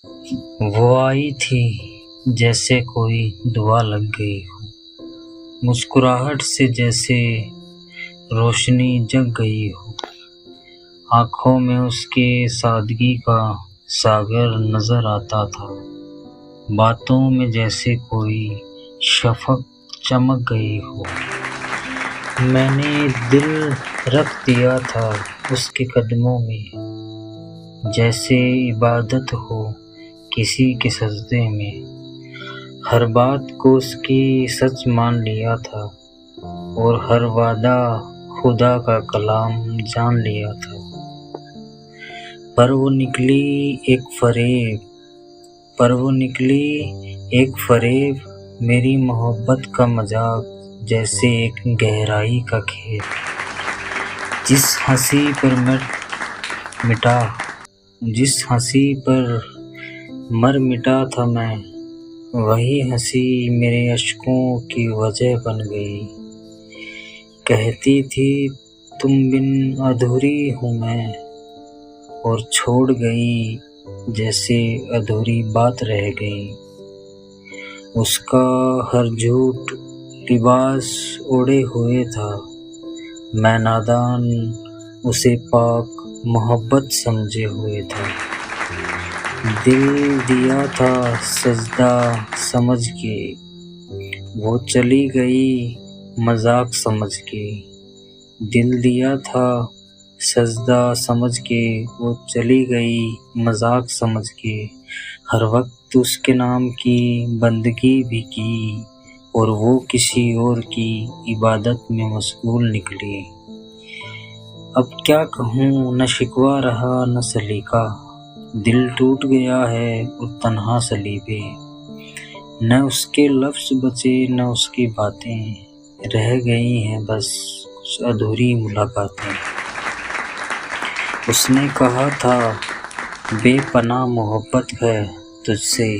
وہ آئی تھی جیسے کوئی دعا لگ گئی ہو، مسکراہٹ سے جیسے روشنی جگ گئی ہو، آنکھوں میں اس کے سادگی کا ساگر نظر آتا تھا، باتوں میں جیسے کوئی شفق چمک گئی ہو۔ میں نے دل رکھ دیا تھا اس کے قدموں میں، جیسے عبادت ہو کسی کے سجدے میں، ہر بات کو اس کی سچ مان لیا تھا اور ہر وعدہ خدا کا کلام جان لیا تھا۔ پر وہ نکلی ایک فریب، میری محبت کا مذاق، جیسے ایک گہرائی کا کھیل۔ جس ہنسی پر مر مٹا تھا میں، وہی ہنسی میرے اشکوں کی وجہ بن گئی۔ کہتی تھی تم بن ادھوری ہوں میں، اور چھوڑ گئی جیسے ادھوری بات رہ گئی۔ اس کا ہر جھوٹ لباس اوڑھے ہوئے تھا، میں نادان اسے پاک محبت سمجھے ہوئے تھا۔ دل دیا تھا سجدہ سمجھ کے، وہ چلی گئی مذاق سمجھ کے۔ دل دیا تھا سجدہ سمجھ کے، وہ چلی گئی مذاق سمجھ کے۔ ہر وقت اس کے نام کی بندگی بھی کی، اور وہ کسی اور کی عبادت میں مشغول نکلی۔ اب کیا کہوں، نہ شکوہ رہا نہ سلیقہ، دل ٹوٹ گیا ہے اور تنہا سلیبے۔ نہ اس کے لفظ بچے نہ اس کی باتیں، رہ گئی ہیں بس کچھ ادھوری ملاقاتیں۔ اس نے کہا تھا بے پناہ محبت ہے تجھ سے،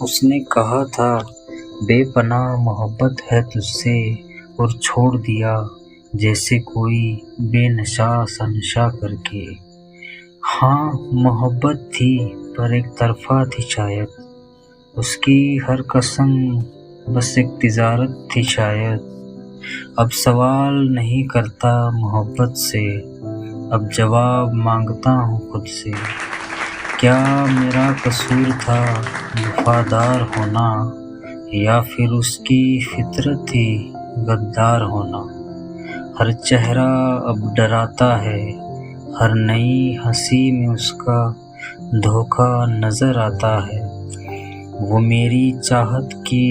اس نے کہا تھا بے پناہ محبت ہے تجھ سے، اور چھوڑ دیا جیسے کوئی بے نشا سا نشہ کر کے۔ ہاں محبت تھی پر ایک طرفہ تھی شاید، اس کی ہر قسم بس ایک تجارت تھی شاید۔ اب سوال نہیں کرتا محبت سے، اب جواب مانگتا ہوں خود سے۔ کیا میرا قصور تھا وفادار ہونا، یا پھر اس کی فطرت تھی غدار ہونا؟ ہر چہرہ اب ڈراتا ہے، ہر نئی ہنسی میں اس کا دھوکہ نظر آتا ہے۔ وہ میری چاہت کی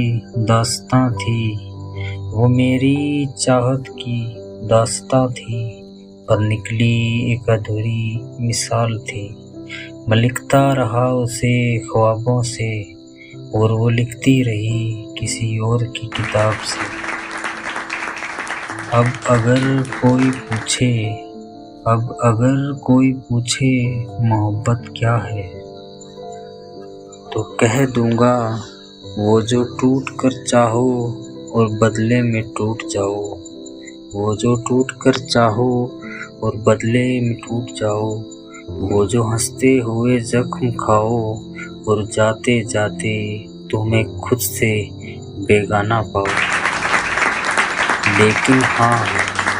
داستاں تھی، پر نکلی ایک ادھوری مثال تھی۔ میں لکھتا رہا اسے خوابوں سے، اور وہ لکھتی رہی کسی اور کی کتاب سے۔ اب اگر کوئی پوچھے محبت کیا ہے، تو کہہ دوں گا وہ جو ٹوٹ کر چاہو اور بدلے میں ٹوٹ جاؤ، وہ جو ٹوٹ کر چاہو اور بدلے میں ٹوٹ جاؤ، وہ جو ہنستے ہوئے زخم کھاؤ اور جاتے جاتے تمہیں خود سے بیگانہ پاؤ۔ لیکن ہاں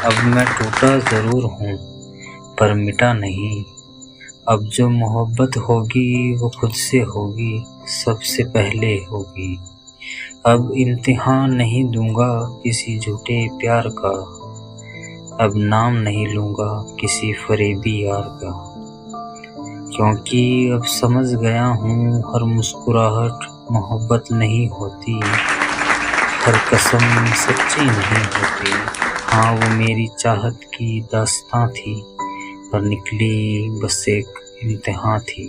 اب میں ٹوٹا ضرور ہوں پر مٹا نہیں، اب جو محبت ہوگی وہ خود سے ہوگی، سب سے پہلے ہوگی۔ اب امتحان نہیں دوں گا کسی جھوٹے پیار کا، اب نام نہیں لوں گا کسی فریبی یار کا، کیونکہ اب سمجھ گیا ہوں ہر مسکراہٹ محبت نہیں ہوتی، ہر قسم سچی نہیں ہوتی۔ ہاں وہ میری چاہت کی داستاں تھی، پر نکلی بس ایک امتحان تھی۔